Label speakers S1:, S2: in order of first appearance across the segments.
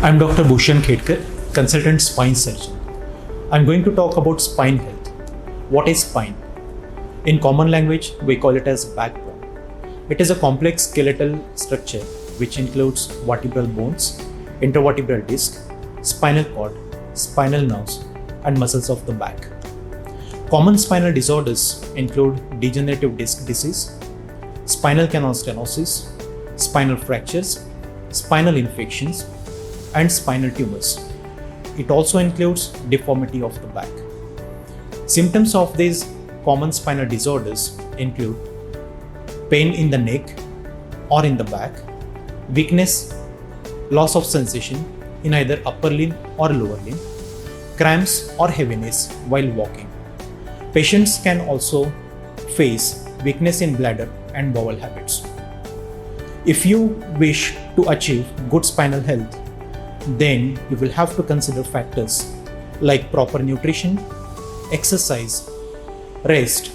S1: I'm Dr. Bhushan Khedkar, consultant spine surgeon. I'm going to talk about spine health. What is spine? In common language, we call it as backbone. It is a complex skeletal structure which includes vertebral bones, intervertebral disc, spinal cord, spinal nerves, and muscles of the back. Common spinal disorders include degenerative disc disease, spinal canal stenosis, spinal fractures, spinal infections, and spinal tumors. It also includes deformity of the back. Symptoms of these common spinal disorders include pain in the neck or in the back, weakness, loss of sensation in either upper limb or lower limb, cramps or heaviness while walking. Patients can also face weakness in bladder and bowel habits. If you wish to achieve good spinal health, then you will have to consider factors like proper nutrition, exercise, rest,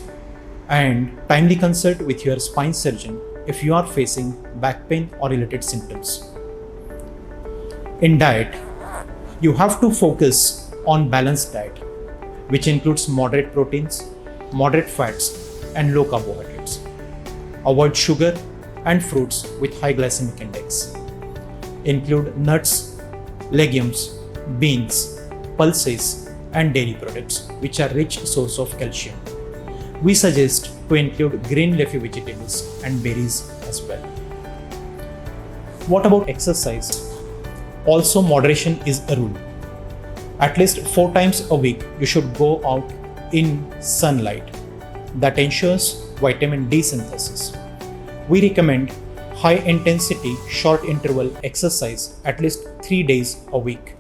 S1: and timely consult with your spine surgeon if you are facing back pain or related symptoms. In diet, you have to focus on balanced diet, which includes moderate proteins, moderate fats, and low carbohydrates. Avoid sugar and fruits with high glycemic index. Include nuts, legumes, beans, pulses, and dairy products, which are rich source of calcium. We suggest to include green leafy vegetables and berries as well. What about exercise? Also, moderation is a rule. At least 4 times a week, you should go out in sunlight. That ensures vitamin D synthesis. We recommend high intensity, short interval exercise at least 3 days a week.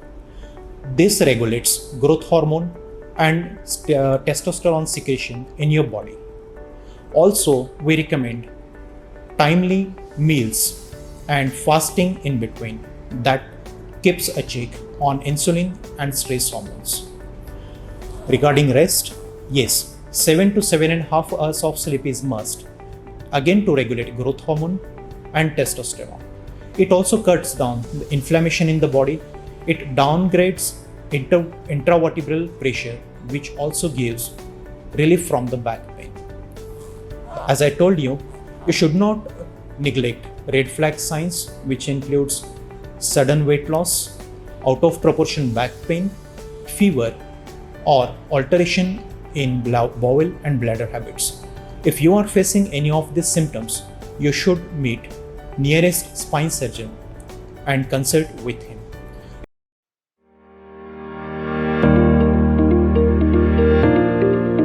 S1: This regulates growth hormone and testosterone secretion in your body. Also, we recommend timely meals and fasting in between that keeps a check on insulin and stress hormones. Regarding rest, yes, 7 to 7.5 hours of sleep is must, again to regulate growth hormone and testosterone. It also cuts down the inflammation in the body. It downgrades intravertebral pressure, which also gives relief from the back pain. As I told you, you should not neglect red flag signs, which includes sudden weight loss, out of proportion back pain, fever, or alteration in bowel and bladder habits. If you are facing any of these symptoms, you should meet nearest spine surgeon and consult with him.